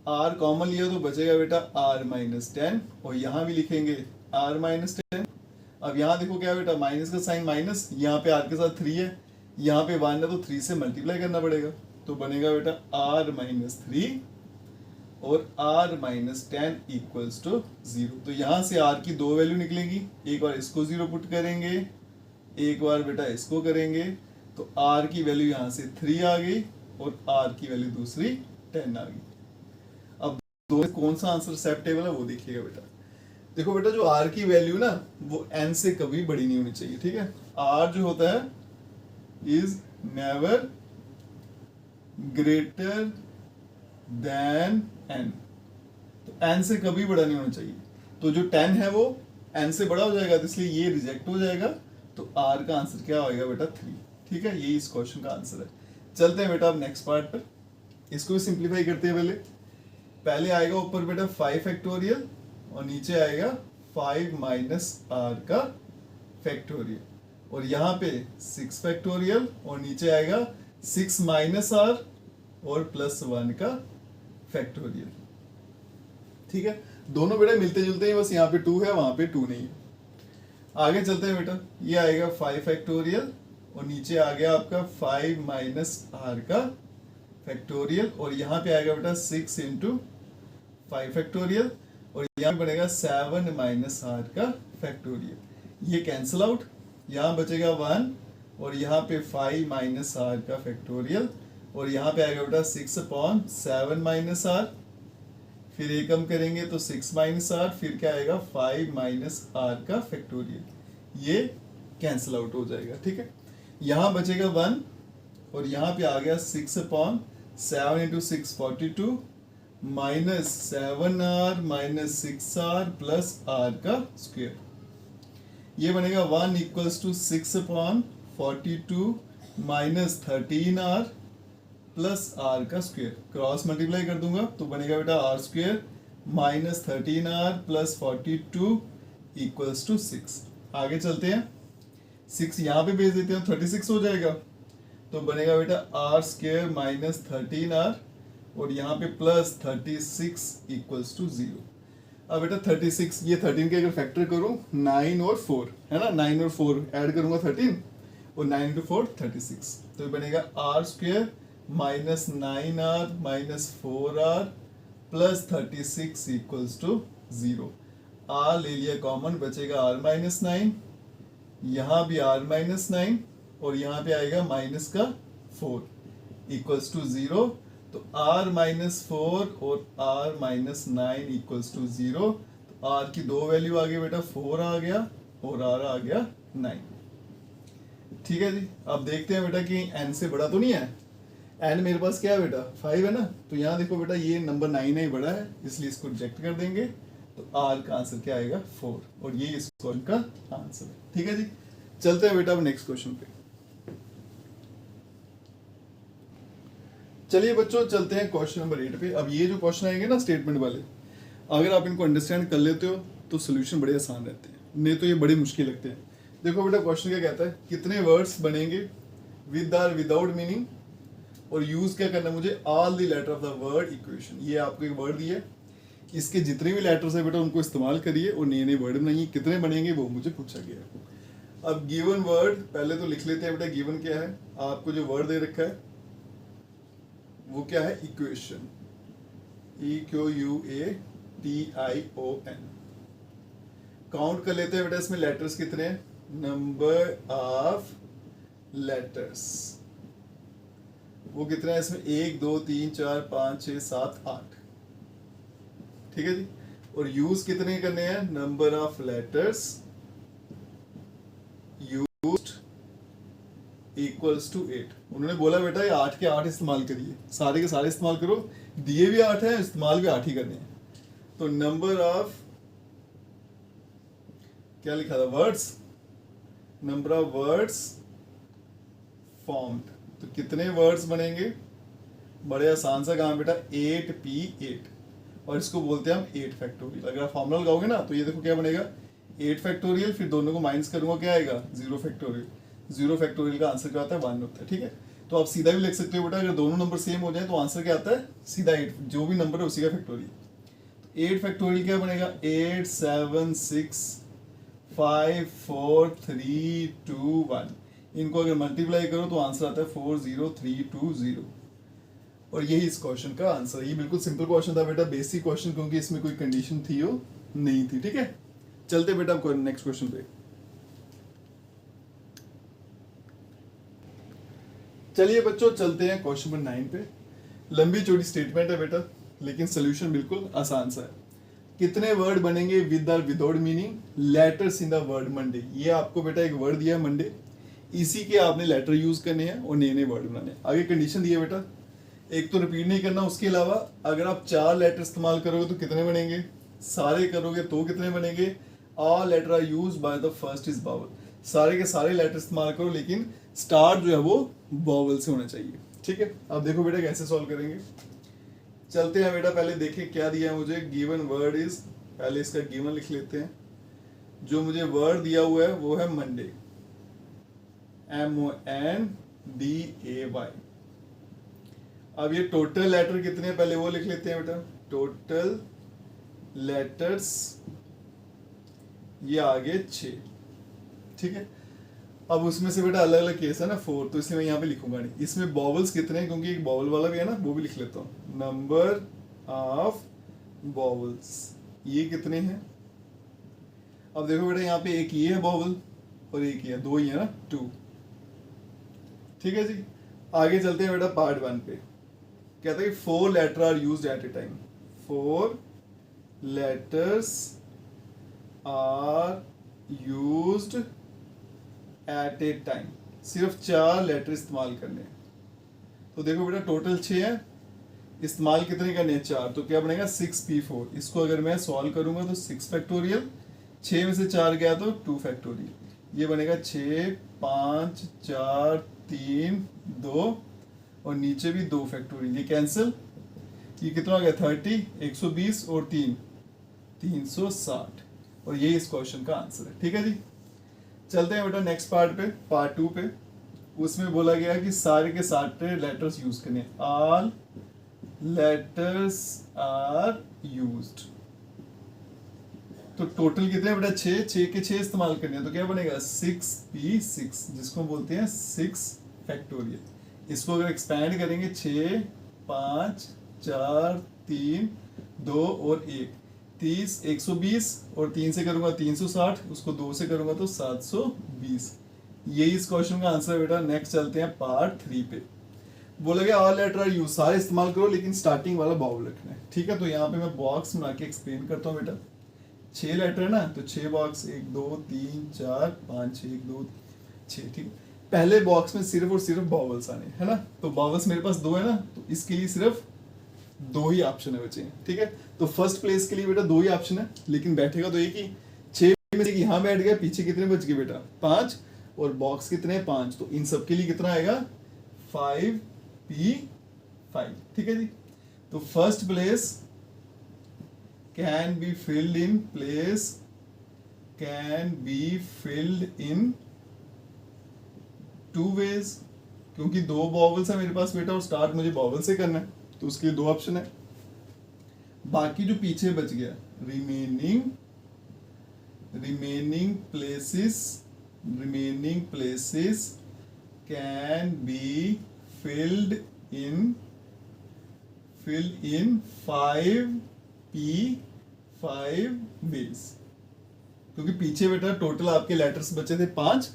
R common लिया तो बचेगा बेटा R - 10 और यहाँ भी लिखेंगे R - 10। अब यहाँ देखो क्या बेटा माइनस का साइन माइनस, यहाँ पे R के साथ 3 है, यहाँ पे 1 है तो 3 से मल्टीप्लाई करना पड़ेगा। तो बनेगा बेटा R - 3 और R - 10 = 0। तो यहाँ से R की 2 वैल्यू निकलेंगी, एक बार इसको 0 पुट करेंगे, एक बार बेटा इसको करेंगे, तो R की वैल्यू यहाँ से 3 आ गई और आर की वैल्यू दूसरी 10 आ गई। अब दो में कौन सा आंसर एक्सेप्टेबल है वो देखिएगा बेटा। देखो बेटा जो आर की वैल्यू ना वो एन से कभी बड़ी नहीं होनी चाहिए, ठीक है। आर जो होता है is never greater than n, तो एन से कभी बड़ा नहीं होना चाहिए। तो जो 10 है वो एन से बड़ा हो जाएगा, तो इसलिए ये रिजेक्ट हो जाएगा। तो आर का आंसर क्या होएगा बेटा 3, ठीक है। यही इस क्वेश्चन का आंसर है। चलते हैं बेटा अब नेक्स्ट पार्ट पर, इसको भी सिंप्लीफाई करते हैं। पहले आएगा ऊपर बेटा 5 फैक्टोरियल और नीचे आएगा 5 माइनस आर का फैक्टोरियल, और यहाँ पे 6 फैक्टोरियल और नीचे आएगा 6 माइनस आर और प्लस 1 का फैक्टोरियल, ठीक है। दोनों बेटा मिलते जुलते हैं, बस यहाँ पे 2 है वहां पे 2 नहीं है। आगे चलते हैं बेटा, ये आएगा 5 फैक्टोरियल और नीचे आ गया आपका 5 माइनस आर का फैक्टोरियल, और यहाँ पे आएगा बेटा 6 इंटू 5 फैक्टोरियल, और यहाँ पे बनेगा 7 माइनस आर का फैक्टोरियल। ये कैंसिल आउट, यहाँ बचेगा 1 और यहाँ पे 5 माइनस आर का फैक्टोरियल, और यहाँ पे आएगा बेटा 6 अपॉन 7 माइनस आर, फिर ये कम करेंगे तो 6 माइनस आर, फिर क्या आएगा 5 माइनस आर का फैक्टोरियल, ये कैंसिल आउट हो जाएगा, ठीक है। यहाँ बचेगा 1 और यहाँ पे आ गया 6 upon 7 into 6 42 minus 7r minus 6r plus r का स्क्वायर, ये बनेगा 1 equals to 6 upon 42 minus 13r plus r का स्क्वायर। क्रॉस मल्टीप्लाई कर दूंगा तो बनेगा बेटा r square minus 13r plus 42 equals to 6। आगे चलते हैं, 6 यहाँ पे भेज देते हैं 36 हो जाएगा, तो बनेगा बेटा r स्क्वायर माइनस 13r और यहाँ पे प्लस 36 इक्वल्स टू 0। अब बेटा 36, ये 13 के अगर फैक्टर करूँ 9 और 4 है ना, 9 और 4 ऐड करूंगा 13 और 9 इंटू 4 36, तो बनेगा r square minus 9r minus 4r plus 36 equals to 0। r ले लिया कॉमन, बचेगा r माइनस 9, यहाँ भी r माइनस 9 और यहाँ पे आएगा माइनस का 4 इक्वल्स टू 0। तो r माइनस 4 और r माइनस 9 इक्वल्स टू 0, तो r की दो वैल्यू आ गई बेटा, 4 आ गया और r आ गया 9, ठीक है जी। अब देखते हैं बेटा कि n से बड़ा तो नहीं है, n मेरे पास क्या है बेटा 5 है ना, तो यहाँ देखो बेटा ये नंबर 9 है, बड़ा है, इसलिए इसको रिजेक्ट कर देंगे, तो r का आंसर क्या आएगा 4, और ये इस क्वेश्चन का आंसर है, ठीक है जी। चलते हैं बेटा अब नेक्स्ट क्वेश्चन पे। चलिए बच्चों चलते हैं क्वेश्चन नंबर 8 पे। अब ये जो क्वेश्चन आएंगे ना स्टेटमेंट वाले, अगर आप इनको अंडरस्टैंड कर लेते हो तो सोल्यूशन बड़े आसान रहते हैं, नहीं तो ये बड़े मुश्किल लगते हैं। देखो बेटा क्वेश्चन क्या कहता है, कितने वर्ड्स बनेंगे विद और विदाउट मीनिंग, और यूज क्या करना है मुझे, all the letter of the word equation. ये आपको एक वर्ड दिया है, इसके जितने भी लेटर्स है बेटा उनको इस्तेमाल करिए और नए नए वर्ड बनाइए। कितने बनेंगे वो मुझे पूछा गया है। अब गिवन वर्ड पहले तो लिख लेते हैं बेटा, गिवन क्या है, आपको जो वर्ड दे रखा है वो क्या है, इक्वेशन, EQUATION। काउंट कर लेते हैं बेटा इसमें लेटर्स कितने हैं, नंबर ऑफ लेटर्स वो कितने हैं इसमें, 1 2 3 4 5 6 7 8, ठीक है जी। और यूज कितने करने हैं, number of letters used equals to 8। उन्होंने बोला बेटा ये 8 के 8 इस्तेमाल करिए, सारे के सारे इस्तेमाल करो, दिए भी 8 है, इस्तेमाल भी 8 ही करने हैं। तो नंबर ऑफ क्या लिखा था, words, number of words formed, तो कितने वर्ड्स बनेंगे, बड़े आसान सा काम बेटा, 8p8, और इसको बोलते हैं हम 8 फैक्टोरियल। अगर आप फॉर्मूला लगाओगे ना तो ये देखो क्या बनेगा, 8 फैक्टोरियल, फिर दोनों को माइनस करूंगा क्या आएगा, 0 फैक्टोरियल। 0 फैक्टोरियल का आंसर क्या होता है, 1 होता है, ठीक है। तो आप सीधा भी लिख सकते हो बेटा, अगर दोनों नंबर सेम हो जाए तो आंसर क्या आता है, सीधा 8, जो भी नंबर है उसी का फैक्टोरियल। तो 8 फैक्टोरियल क्या बनेगा, 8 7 6 5 4 3 2 1। इनको अगर मल्टीप्लाई करो तो आंसर आता है 40320, और यही इस क्वेश्चन का आंसर है। ये बिल्कुल सिंपल क्वेश्चन था बेटा, बेसिक क्वेश्चन, क्योंकि इसमें कोई कंडीशन थी हो नहीं थी, ठीक है। चलते बेटा नेक्स्ट क्वेश्चन पे। चलिए बच्चों चलते हैं क्वेश्चन नंबर 9 पे। लंबी चौड़ी स्टेटमेंट है बेटा, लेकिन सोल्यूशन बिल्कुल आसान सा है। कितने वर्ड बनेंगे विद और without meaning letters in the word Monday. ये आपको बेटा एक वर्ड दिया है मंडे, इसी के आपने लेटर यूज करने हैं और नए नए वर्ड बनाने हैं। आगे कंडीशन दी है बेटा, एक तो रिपीट नहीं करना, उसके अलावा अगर आप 4 लेटर इस्तेमाल करोगे तो कितने बनेंगे, सारे करोगे तो कितने बनेंगे। All letter are use by the first is vowel. सारे के सारे लेटर इस्तेमाल करो, लेकिन स्टार्ट जो है वो बावल से होना चाहिए। ठीक है, अब देखो बेटा कैसे सॉल्व करेंगे। चलते हैं बेटा, पहले देखें क्या दिया है मुझे। गिवन वर्ड इज, पहले इसका गिवन लिख लेते हैं। जो मुझे वर्ड दिया हुआ है वो है मंडे, MONDAY। अब ये टोटल लेटर कितने हैं पहले वो लिख लेते हैं बेटा। टोटल लेटर्स ये आगे 6। ठीक है, अब उसमें से बेटा अलग अलग केस है ना 4, तो इसलिए मैं यहाँ पे लिखूंगा नहीं। इसमें बॉवल्स कितने हैं, क्योंकि एक बॉवल वाला भी है ना, वो भी लिख लेता हूँ। नंबर ऑफ बॉवल्स ये कितने हैं। अब देखो बेटा यहाँ पे एक ये है बॉवल और एक ये है, 2 ही है ना, 2। ठीक है जी, आगे चलते हैं बेटा पार्ट 1 पे। कहता है 4 letter are used at a time. 4 letters are used at a time. सिर्फ 4 लेटर इस्तेमाल करने हैं। तो देखो बेटा टोटल 6 है, इस्तेमाल कितने करने हैं 4, तो क्या बनेगा 6p4। इसको अगर मैं सॉल्व करूंगा तो 6 फैक्टोरियल, 6 में से 4 गया तो 2 फैक्टोरियल। ये बनेगा 6 5 4 3 2 और नीचे भी 2 फैक्टोरियल। ये कैंसिल, ये कितना हो गया 30, 120 और 3 360। और ये इस क्वेश्चन का आंसर है। ठीक है जी, चलते हैं बेटा नेक्स्ट पार्ट पे, पार्ट 2 पे। उसमें बोला गया कि सारे के सारे लेटर्स यूज करने। All letters are used. तो टोटल कितने बेटा 6 के 6 इस्तेमाल करने हैं, तो क्या बनेगा 6p6, जिसको बोलते हैं 6 फैक्टोरियल। इसको अगर एक्सपैंड करेंगे 6 5 4 3 2 और 1, 30 120 और 3 से करूंगा 360, उसको 2 से करूंगा तो 720। यही इस क्वेश्चन का आंसर है बेटा। नेक्स्ट चलते हैं पार्ट 3 पे। बोला गया ऑल लेटर आर यूज, सारे इस्तेमाल करो लेकिन स्टार्टिंग वाला बाउल रखना है। ठीक है, तो यहाँ पे मैं बॉक्स बना के एक्सप्लेन करता हूँ बेटा। 6 लेटर है ना, तो 6 बॉक्स 1 2 3 4 5 6 1 2 6। ठीक है, पहले बॉक्स में सिर्फ और सिर्फ बाउल्स आने है ना, तो बाउल्स मेरे पास 2 है ना, तो इसके लिए सिर्फ 2 ही ऑप्शन है बचे। ठीक है, तो फर्स्ट प्लेस के लिए बेटा 2 ही ऑप्शन है, लेकिन बैठेगा तो एक ही। 6 में से यहाँ बैठ गया, पीछे कितने बच गए बेटा 5, और बॉक्स कितने 5, तो इन सब के लिए कितना आएगा 5p5। ठीक है जी, तो first place can be filled in, place can be filled in 2 ways, क्योंकि 2 बॉवल्स है मेरे पास बेटा और स्टार्ट मुझे बॉवल से करना है, तो उसके लिए 2 ऑप्शन है। बाकी जो पीछे बच गया remaining places can be filled in 5p5 ways, क्योंकि पीछे बेटा टोटल आपके लेटर्स बचे थे 5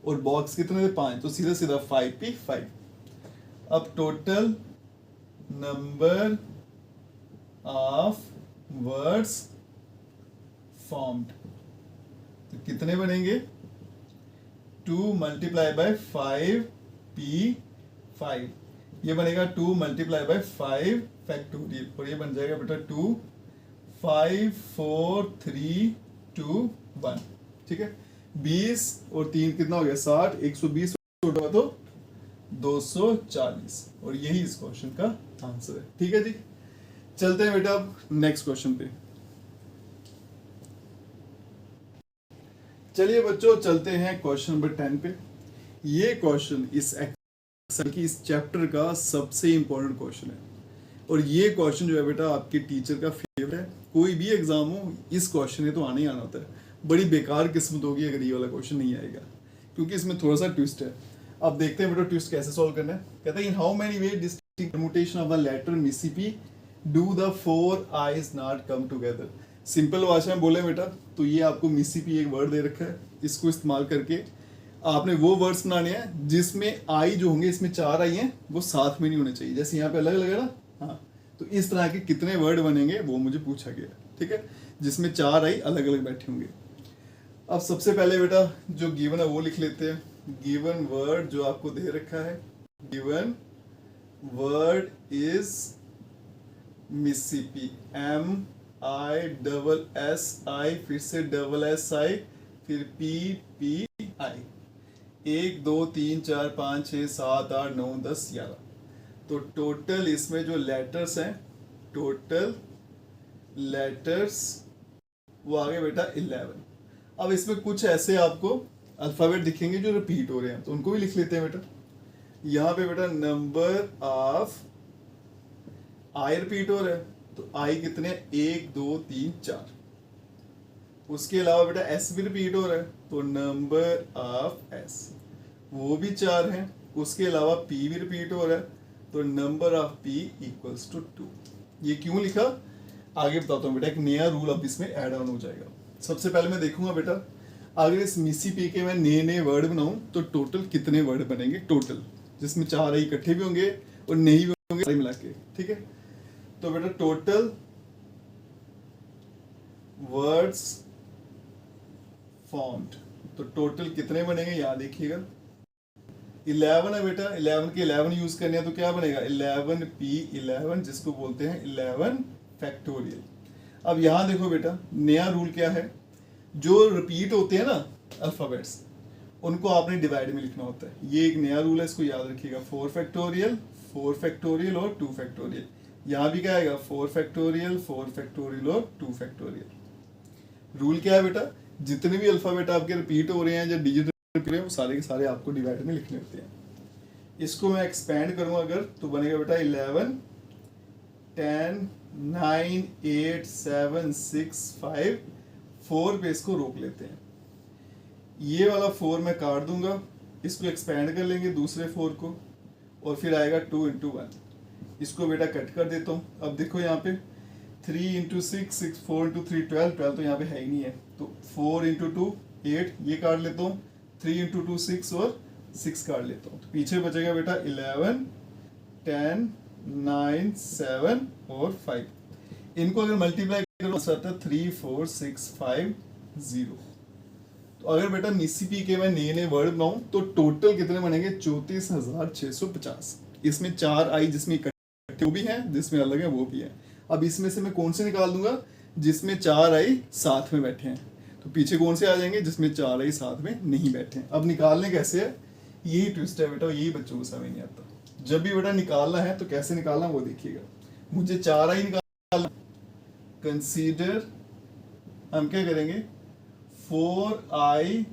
और बॉक्स कितने थे 5, तो सीधा सीधा 5p5। अब total number of words formed, तो कितने बनेंगे 2 मल्टीप्लाई बाय 5p5। ये बनेगा 2 मल्टीप्लाई बाय 5 फैक्टोरियल, और ये बन जाएगा बेटा 2 5 4 3 2 1। ठीक है, 20 और 3 कितना हो गया 60, 120 तो 240, और यही इस क्वेश्चन का आंसर है। ठीक है जी, चलते हैं बेटा अब नेक्स्ट क्वेश्चन पे। चलिए बच्चों चलते हैं क्वेश्चन नंबर 10 पे। ये क्वेश्चन इस एक्सेल की इस चैप्टर का सबसे इंपॉर्टेंट क्वेश्चन है, और ये क्वेश्चन जो है बेटा आपके टीचर का फेवरेट है। कोई भी एग्जाम हो इस क्वेश्चन ने तो आना ही आना होता है। बड़ी बेकार किस्मत होगी अगर ये वाला क्वेश्चन नहीं आएगा, क्योंकि इसमें थोड़ा सा ट्विस्ट है। अब देखते हैं बेटा ट्विस्ट कैसे सॉल्व करना है। कहता है in how many way distinct permutation of the letter Mississippi do the 4 I's not come together. Simple भाषा में बोले बेटा तो ये आपको मिसिपी एक वर्ड दे रखा है, इसको इस्तेमाल करके आपने वो वर्ड्स बनाने हैं जिसमें आई जो होंगे, इसमें 4 आई हैं, वो साथ में नहीं होने चाहिए। जैसे यहाँ पे अलग अलग है ना, हाँ, तो इस तरह के कितने वर्ड बनेंगे वो मुझे पूछा गया, ठीक है, जिसमें 4 आई अलग अलग बैठे होंगे। अब सबसे पहले बेटा जो गिवन है वो लिख लेते हैं। गिवन वर्ड जो आपको दे रखा है, गिवन वर्ड इज मिसिपी, MISSI, फिर से SSI, फिर PPI। 1 2 3 4 5 6 7 8 9 10 11। तो टोटल इसमें जो लेटर्स हैं, टोटल लेटर्स वो आ गए बेटा 11। अब इसमें कुछ ऐसे आपको अल्फाबेट दिखेंगे जो रिपीट हो रहे हैं, तो उनको भी लिख लेते हैं बेटा। यहाँ पे बेटा नंबर ऑफ आई रिपीट हो रहा है, तो आई कितने, 1 2 3 4। उसके अलावा बेटा एस भी रिपीट हो रहा है, तो नंबर ऑफ एस वो भी 4 हैं। उसके अलावा पी भी रिपीट हो रहा है, तो number of p equals to 2। ये क्यों लिखा आगे बताता हूँ बेटा, एक नया रूल अब इसमें ऐड ऑन हो जाएगा। सबसे पहले मैं देखूंगा बेटा, अगर इस मिसी पी के मैं नए नए वर्ड बनाऊं तो टोटल कितने वर्ड बनेंगे, टोटल जिसमें 4 आई इकट्ठे भी होंगे और नहीं भी होंगे, सारे मिला के, ठीक है। तो बेटा टोटल वर्ड्स फॉर्म्ड, तो टोटल कितने बनेंगे यहाँ देखिएगा, 11 है बेटा। 11 के 11 यूज करने हैं तो क्या बनेगा, 11p11, जिसको बोलते हैं 11 फैक्टोरियल। अब यहाँ देखो बेटा नया रूल क्या है, जो रिपीट होते हैं ना अल्फाबेट्स, उनको आपने डिवाइड में लिखना होता है। ये एक नया रूल है, इसको याद रखिएगा। 4 फैक्टोरियल, 4 फैक्टोरियल और 2 फैक्टोरियल। यहाँ भी क्या आएगा, 4 फैक्टोरियल, 4 फैक्टोरियल और 2 फैक्टोरियल। रूल क्या है बेटा, जितने भी अल्फाबेट आपके रिपीट हो रहे हैं या डिजिट रिपीट हो रहे हैं, वो सारे के सारे आपको डिवाइड में लिखने होते हैं। इसको मैं एक्सपेंड करूंगा अगर, तो बनेगा बेटा 11 10 9 8 7 6 5 4 पे इसको रोक लेते हैं। ये वाला 4 मैं काट दूंगा, इसको एक्सपेंड कर लेंगे दूसरे 4 को, और फिर आएगा 2 इंटू 1। इसको बेटा कट कर देता हूँ। अब देखो यहाँ पे 3 इंटू 6 6, 4 इंटू 3 12, 12 तो यहाँ पे है ही नहीं है, तो 4 इंटू 2 8, ये काट लेता हूँ। 3 इंटू 2 6 और 6 काट लेता हूँ, तो पीछे बचेगा बेटा 11 10 9 7 और 5। इनको अगर मल्टीप्लाई करो 3 4 6 5 0। तो अगर बेटा मिसिपी के मैं नए नए वर्ड बनाऊं तो टोटल कितने बनेंगे, 34,650। इसमें 4 आई जिसमें इकट्ठे वो भी हैं, जिसमें अलग है वो भी है। अब इसमें से मैं कौन से निकाल दूंगा, जिसमें 4 आई साथ में बैठे हैं, तो पीछे कौन से आ जाएंगे, जिसमें 4 आई साथ में नहीं बैठे हैं। अब निकालने कैसे है, यही ट्विस्ट है बेटा, यही बच्चों को समझ नहीं आता। जब भी बेटा निकालना है तो कैसे निकालना वो देखिएगा। मुझे 4 आई निकालना, कंसीडर हम क्या करेंगे, 4i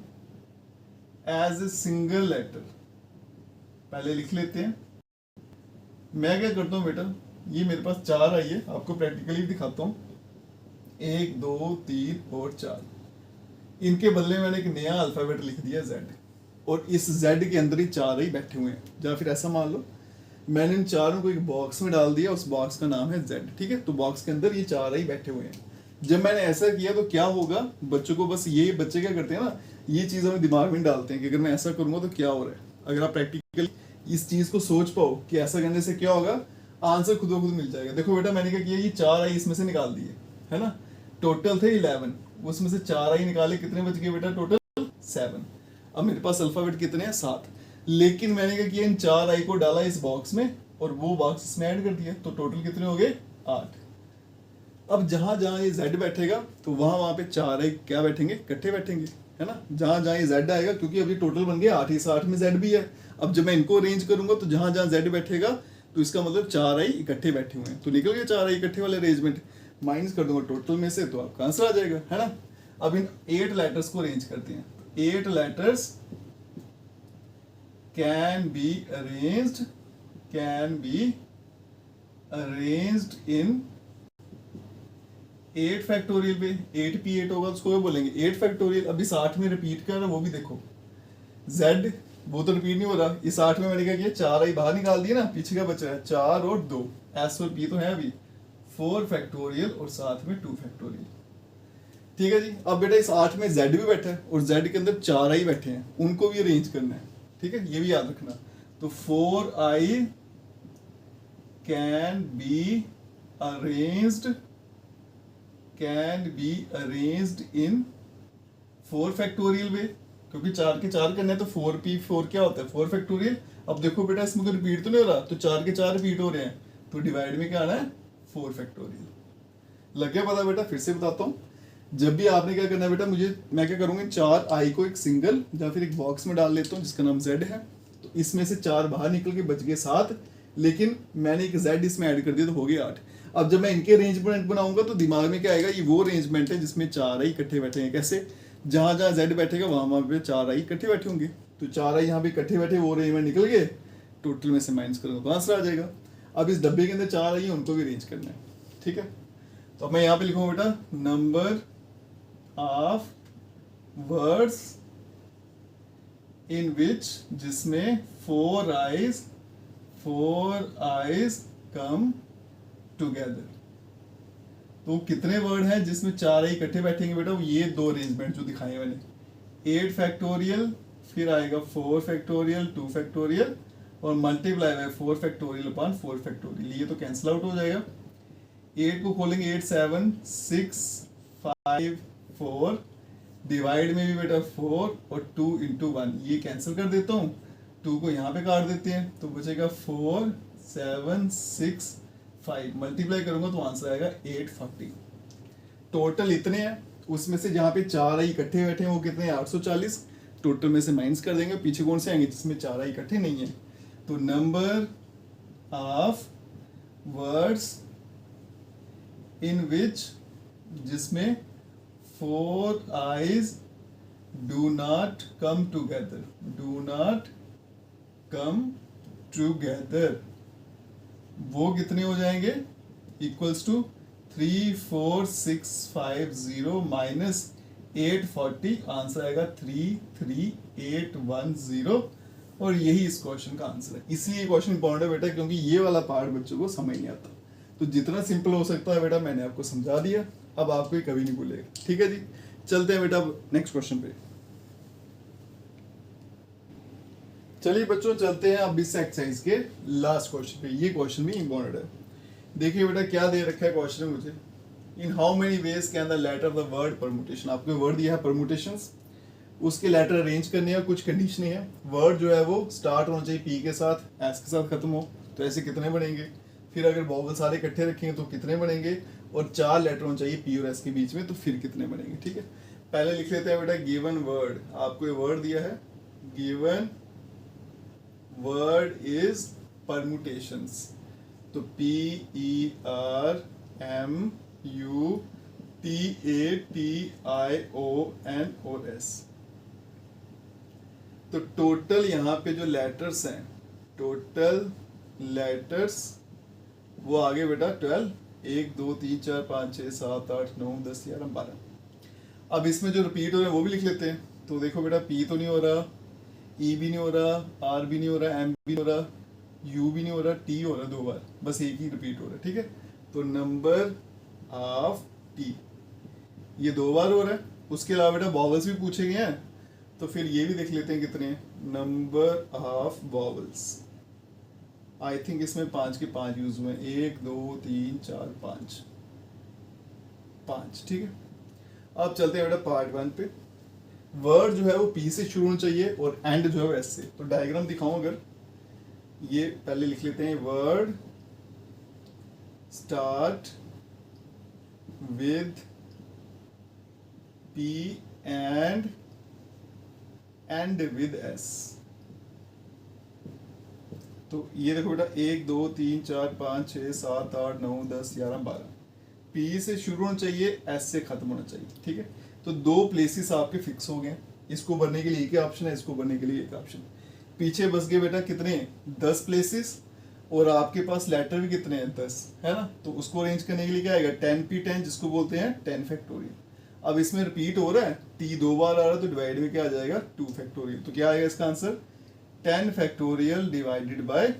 as a single letter पहले लिख लेते हैं। मैं क्या करता हूं बेटा, ये मेरे पास 4 आई है, आपको प्रैक्टिकली दिखाता हूं। 1 2 3 और 4, इनके बदले मैंने एक नया अल्फाबेट लिख दिया Z, और इस Z के अंदर ही 4 आई बैठे हुए हैं। या फिर ऐसा मान लो मैंने इन चारों को एक बॉक्स में डाल दिया, उस बॉक्स का नाम है Z, ठीक है। तो बॉक्स के अंदर ये 4 आई बैठे हुए हैं। जब मैंने ऐसा किया तो क्या होगा, बच्चों को बस ये, बच्चे क्या करते हैं ना, ये चीज़ हमें दिमाग में डालते हैं कि अगर मैं ऐसा करूंगा तो क्या हो रहा है। अगर आप प्रैक्टिकली इस चीज़ को सोच पाओ कि ऐसा करने से क्या होगा, आंसर खुद ब खुद मिल जाएगा। देखो बेटा मैंने क्या किया, ये 4 आई इसमें से निकाल दिए, है ना। टोटल थे 11, उसमें से 4 आई निकाले, कितने बच गए बेटा, टोटल 7। अब मेरे पास अल्फाबेट कितने हैं, 7। लेकिन मैंने क्या किया, इन 4 आई को डाला इस बॉक्स में और वो बॉक्स इसमें ऐड कर दिया, तो टोटल कितने हो गए, 8। अब जहां जहां ये Z बैठेगा तो वहां वहां पे 4 आई क्या बैठेंगे, इकट्ठे बैठेंगे, है ना। जहां जहां ये Z आएगा, क्योंकि अभी टोटल बन गया 8, इस 8 में Z भी है। अब जब मैं इनको अरेंज करूंगा तो जहां जहां Z बैठेगा तो इसका मतलब 4 आई इकट्ठे बैठे हुए हैं, तो निकल गए 4 आई इकट्ठे वाले अरेंजमेंट। माइनस कर दूंगा टोटल में से तो आपका आंसर आ जाएगा, है ना। अब इन 8 लेटर्स को अरेंज करते हैं। 8 letters can be arranged in 8 factorial पे। 8p8 होगा, उसको क्या बोलेंगे, 8 फैक्टोरियल। अब इस 8 में रिपीट कर रहा है वो भी देखो, Z वो तो रिपीट नहीं हो रहा। इस 8 में मैंने क्या किया, 4 आई बाहर निकाल दिया ना, पीछे का बच रहा है 4 और 2, S और P तो है अभी, 4 फैक्टोरियल और साथ में 2 फैक्टोरियल। ठीक है जी। अब बेटा इस 8 में z भी बैठा है और z के अंदर 4i बैठे हैं, उनको भी अरेंज करना है। ठीक है, ये भी याद रखना। तो 4i can be arranged in 4 factorial way, क्योंकि 4 के 4 करने हैं तो 4p4 क्या होता है 4 फैक्टोरियल। अब देखो बेटा इसमें कोई रिपीट तो नहीं हो रहा, तो 4 के 4 रिपीट हो रहे हैं, तो डिवाइड में क्या आना है 4 फैक्टोरियल। लग गया पता बेटा? फिर से बताता हूँ। जब भी आपने क्या करना है बेटा, मैं क्या करूँगा 4i को एक सिंगल या फिर एक बॉक्स में डाल लेता हूँ जिसका नाम z है। तो इसमें से 4 बाहर निकल के बच गए 7, लेकिन मैंने एक z इसमें ऐड कर दिया तो हो गया 8। अब जब मैं इनके अरेंजमेंट बनाऊंगा तो दिमाग में क्या आएगा, ये वो अरेंजमेंट है जिसमें 4i इकट्ठे बैठे हैं। कैसे? जहां जहां z बैठेगा वहां पे 4i इकट्ठे बैठे होंगे, तो 4i यहाँ पे इकट्ठे बैठे, वो अरेंजमेंट निकल गए, टोटल में से माइनस करूंगा तो आंसर आ जाएगा। अब इस डब्बे के अंदर 4i है, उनको भी अरेंज करना है। ठीक है, तो अब मैं यहाँ पे लिखूंगा बेटा नंबर ऑफ वर्ड्स इन विच, जिसमें 4 eyes कम टुगेदर। तो कितने वर्ड हैं जिसमें 4 इकट्ठे बैठेंगे बेटा? ये 2 अरेंजमेंट जो दिखाए मैंने, 8 फैक्टोरियल, फिर आएगा 4 फैक्टोरियल, 2 फैक्टोरियल, और multiply by 4 factorial upon 4 factorial. ये तो कैंसिल आउट हो जाएगा। 8 को खोलेंगे 8 7 6 5 4, डिवाइड में भी बेटा 4 और 2 इंटू 1, ये कैंसिल कर देता हूँ, 2 को यहाँ पे काट देते हैं तो बचेगा 4 7 6 5, मल्टीप्लाई करूंगा तो आंसर आएगा 840। टोटल इतने हैं, उसमें से जहाँ पे 4i इकट्ठे बैठे हैं वो कितने हैं 840, टोटल में से माइनस कर देंगे, पीछे कौन से आएंगे जिसमें 4i इकट्ठे नहीं है। तो नंबर ऑफ वर्ड्स इन विच, जिसमें 4 eyes do not come together, वो कितने हो जाएंगे? इक्वल्स टू 34650 माइनस 840, आंसर आएगा 33810, और यही इस क्वेश्चन का आंसर है। इसलिए क्वेश्चन इंपॉर्टेंट है बेटा, क्योंकि ये वाला पार्ट बच्चों को समझ नहीं आता। तो जितना सिंपल हो सकता है बेटा मैंने आपको समझा दिया, अब आपको ये कभी नहीं भूलेगा। ठीक है जी, चलते हैं बेटा नेक्स्ट क्वेश्चन पे। चलिए बच्चों चलते हैं अब इस एक्सरसाइज के लास्ट क्वेश्चन पे। ये क्वेश्चन भी इंपॉर्टेंट है। देखिए बेटा क्या दे रखा है क्वेश्चन में मुझे, in how many ways can the letter of the word permutation. आपको वर्ड दिया है परमुटेशंस, उसके लेटर अरेंज करने हैं, कुछ कंडीशन है। वर्ड जो है वो स्टार्ट होना चाहिए पी के साथ, एस के साथ खत्म हो, तो ऐसे कितने बनेंगे। फिर अगर वॉवल सारे इकट्ठे रखेंगे तो कितने बनेंगे, और 4 लेटर होना चाहिए पी और एस के बीच में, तो फिर कितने बनेंगे। ठीक है, पहले लिख लेते हैं बेटा गिवन वर्ड। आपको ये वर्ड दिया है, गिवन वर्ड इज परमुटेशंस, तो PERMUTATIONS। तो टोटल यहाँ पे जो लेटर्स हैं, टोटल लेटर्स वो आगे बेटा 12, 1 2 3 4 5 6 7 8 9 10 11 12। अब इसमें जो रिपीट हो रहे हैं वो भी लिख लेते हैं। तो देखो बेटा पी तो नहीं हो रहा, ई भी नहीं हो रहा, आर भी नहीं हो रहा, एम भी नहीं हो रहा, यू भी नहीं हो रहा, टी हो रहा 2 बार, बस एक ही रिपीट हो रहा है। ठीक है, तो नंबर ऑफ टी ये 2 बार हो रहा है। उसके अलावा बेटा वॉवल्स भी पूछे गए हैं, तो फिर ये भी देख लेते हैं कितने हैं। Number of vowels I think इसमें 5 के 5 यूज हुए, 1 2 3 4 5। ठीक है, अब चलते हैं बेटा पार्ट 1 पे। वर्ड जो है वो पी से शुरू होना चाहिए और एंड जो है वो एस से। तो डायग्राम दिखाऊं अगर, ये पहले लिख लेते हैं, word start with P and and with S. तो ये देखो बेटा 1 2 3 4 5 6 7 8 9 10 11 12, पी से शुरू होना चाहिए, एस से खत्म होना चाहिए। ठीक है, तो 2 प्लेसेस आपके फिक्स हो गए। इसको भरने के लिए एक ऑप्शन है, इसको भरने के लिए एक ऑप्शन। पीछे बस गए बेटा कितने 10 प्लेसेस, और आपके पास लेटर भी कितने हैं 10, है ना। तो उसको अरेंज करने के लिए क्या आएगा 10p10, जिसको बोलते हैं 10 फैक्टोरियल। अब इसमें रिपीट हो रहा है, टी 2 बार आ रहा है, तो डिवाइड में क्या आ जाएगा 2 फैक्टोरियल। तो क्या आएगा इसका answer 10 factorial divided by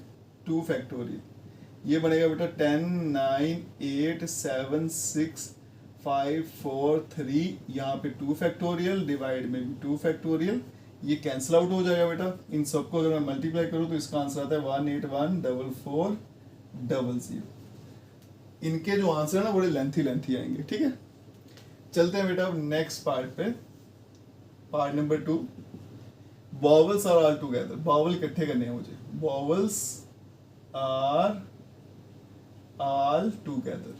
2 factorial. ये बनेगा बेटा 10 9 8 7 6 5 4 3, यहाँ पे 2 फैक्टोरियल, डिवाइड में भी 2 फैक्टोरियल, ये कैंसिल आउट हो जाएगा बेटा। इन सबको अगर मैं मल्टीप्लाई करूँ तो इसका आंसर आता है 1814400। इनके जो आंसर है ना बड़े लेंथी आएंगे, ठीक है। चलते हैं बेटा अब नेक्स्ट पार्ट पे, part number 2। Vowels are all together, vowel इकट्ठे करने हैं मुझे। वॉवल्स आर ऑल टुगेदर,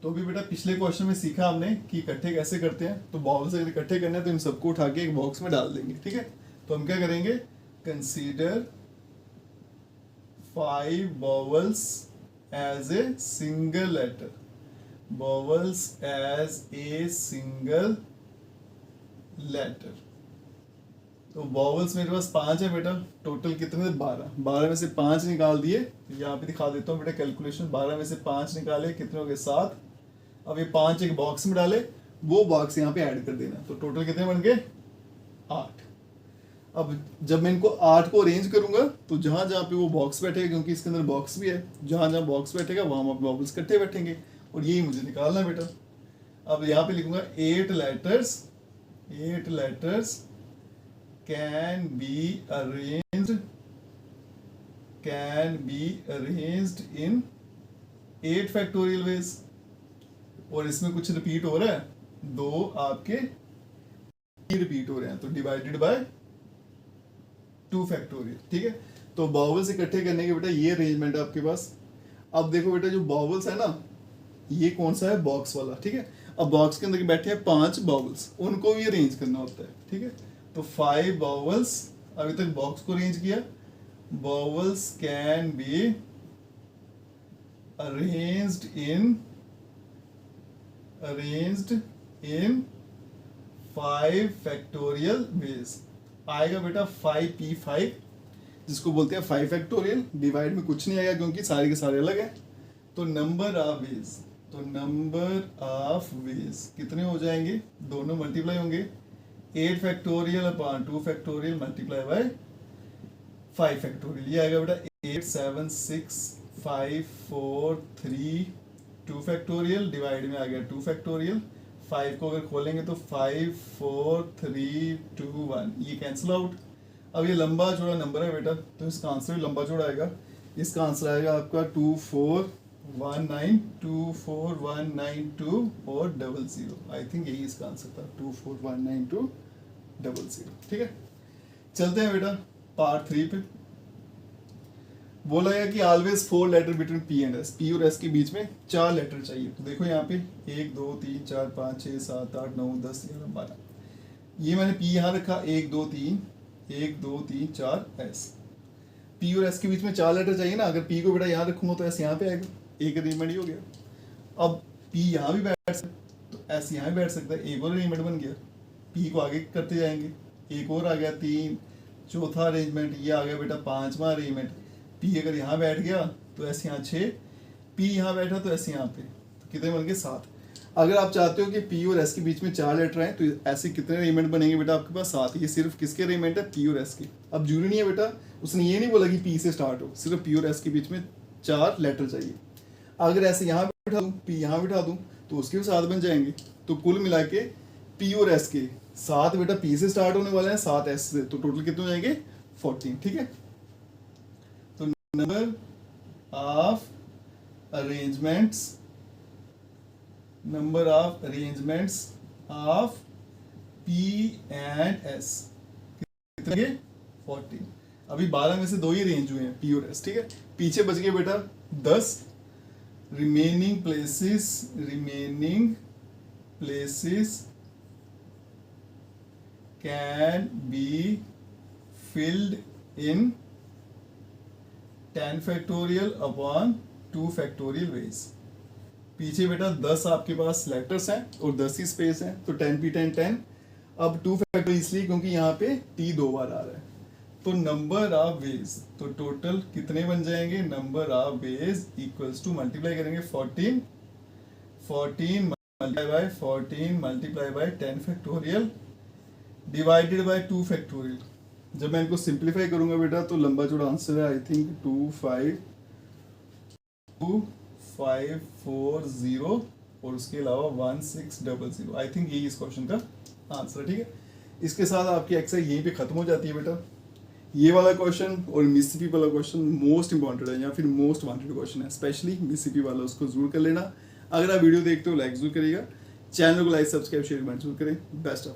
तो भी बेटा पिछले क्वेश्चन में सीखा हमने कि इकट्ठे कैसे करते हैं। तो वॉवल्स अगर इकट्ठे करने हैं तो इन सबको उठा के एक बॉक्स में डाल देंगे, ठीक है। तो हम क्या करेंगे, consider 5 vowels as a single letter, vowels as a single letter. तो वॉवल्स मेरे पास 5 है बेटा, टोटल कितने थे 12, 12 में से 5 निकाल दिए। यहाँ पे दिखा देता हूँ बेटा कैलकुलेशन, 12 में से 5 निकाले, कितने हो गए 7। अब ये 5 एक बॉक्स में डाले, वो बॉक्स यहाँ पे ऐड कर देना, तो टोटल कितने बन गए 8। अब जब मैं इनको 8 को अरेंज करूंगा तो जहां जहां पे वो बॉक्स बैठेगा, क्योंकि इसके अंदर बॉक्स भी है, जहां जहां बॉक्स बैठेगा वहां वॉवल्स इकट्ठे बैठेंगे, और यही मुझे निकालना है बेटा। अब यहाँ पे लिखूंगा 8 letters can be arranged in 8 factorial ways। और इसमें कुछ रिपीट हो रहा है, 2 आपके रिपीट हो रहे हैं, तो डिवाइडेड बाय 2 फैक्टोरियल, ठीक है। तो वॉवल्स इकट्ठे करने के बेटा ये अरेंजमेंट है आपके पास। अब देखो बेटा जो वॉवल्स है ना, ये कौन सा है, बॉक्स वाला, ठीक है। अब बॉक्स के अंदर बैठे हैं 5 वॉवल्स, उनको भी अरेंज करना होता है, ठीक है। तो 5 वॉवल्स, अभी तक बॉक्स को अरेंज किया, vowels can be arranged in 5 factorial veg. आएगा बेटा 5p5, जिसको बोलते हैं 5 फैक्टोरियल। डिवाइड में कुछ नहीं आएगा क्योंकि सारे के सारे अलग हैं। तो नंबर ऑफ वेज कितने हो जाएंगे, दोनों मल्टीप्लाई होंगे, 8 factorial upon 2 factorial multiply by 5 factorial. ये आएगा बेटा 8 7 6 5 4 3 2 फैक्टोरियल, डिवाइड में आ गया 2 फैक्टोरियल। 5 को अगर खोलेंगे तो 5 4 3 2 1, ये कैंसिल आउट। अब ये लंबा चौड़ा नंबर है बेटा, तो इसका आंसर भी लंबा चौड़ा आएगा। इसका आंसर आएगा आपका 24192 और 00। आई थिंक यही इसका आंसर था, 2419200, ठीक है। चलते हैं बेटा पार्ट 3 पे। बोला गया कि always 4 letter between p and s, p और एस के बीच में 4 लेटर चाहिए। तो देखो यहाँ पे 1 2 3 4 5 6 7 8 9 10 11 12, ये मैंने पी यहाँ रखा, 1 2 3 4 एस। पी और एस के बीच में 4 लेटर चाहिए ना, अगर पी को बेटा यहाँ रखूंगा तो एस यहाँ पे आएगा, एक अरेंजमेंट ही हो गया। अब पी यहाँ भी बैठ सकता है तो एस यहाँ भी बैठ सकता है, एक और अरेंजमेंट बन गया। पी को आगे करते जाएंगे, एक और आ गया 3, चौथा अरेंजमेंट, ये आ गया बेटा 5वां अरेंजमेंट। पी अगर यहाँ बैठ गया तो एस यहाँ 6, पी यहाँ बैठा तो एस यहाँ पे, तो कितने बन गए 7। अगर आप चाहते हो कि पी और एस के बीच में 4 लेटर हैं तो ऐसे कितने अरेंजमेंट बनेंगे बेटा आपके पास 7। ये सिर्फ किसके अरेंजमेंट है, पी और एस के। अब जरूरी नहीं है बेटा, उसने ये नहीं बोला कि पी से स्टार्ट हो, सिर्फ पी और एस के बीच में 4 लेटर चाहिए। अगर ऐसे यहाँ बिठा दूँ, पी यहाँ बिठा दूँ तो उसके भी 7 बन जाएंगे। तो कुल मिला के पी और एस के 7 बेटा पी से स्टार्ट होने वाले हैं, 7 एस से, तो टोटल कितने हो जाएंगे 14, ठीक है। तो number of arrangements of P and S कितने, 14। अभी 12 में से 2 ही अरेंज हुए हैं, पी और एस, ठीक है। पीछे बच गए बेटा 10। Remaining places can be filled in 10 factorial upon 2 factorial veg. पीछे बेटा 10 आपके पास लेटर्स हैं और 10 ही स्पेस है, तो 10p10 अब 2 फैक्टोरियल इसलिए क्योंकि यहाँ पे t 2 बार आ रहा है। तो नंबर ऑफ वेज, तो टोटल कितने बन जाएंगे, number of veg equals to multiply करेंगे 14 multiply by 10 factorial divided by 2 factorial. जब मैं इनको सिंप्लीफाई करूंगा बेटा तो लंबा चौड़ा आंसर है आई थिंक 2540 और उसके अलावा 1600। आई थिंक यही इस क्वेश्चन का आंसर है, ठीक है। इसके साथ आपकी एक्सरसाइज यहीं पे खत्म हो जाती है बेटा। ये वाला क्वेश्चन और मिसिसिपी वाला क्वेश्चन मोस्ट इंपॉर्टेंट है या फिर मोस्ट वांटेड क्वेश्चन है, स्पेशली मिसिसिपी वाला, उसको जरूर कर लेना। अगर आप वीडियो देखते हो लाइक जरूर करिएगा, चैनल को लाइक सब्सक्राइब शेयर कमेंट जरूर करें। Best of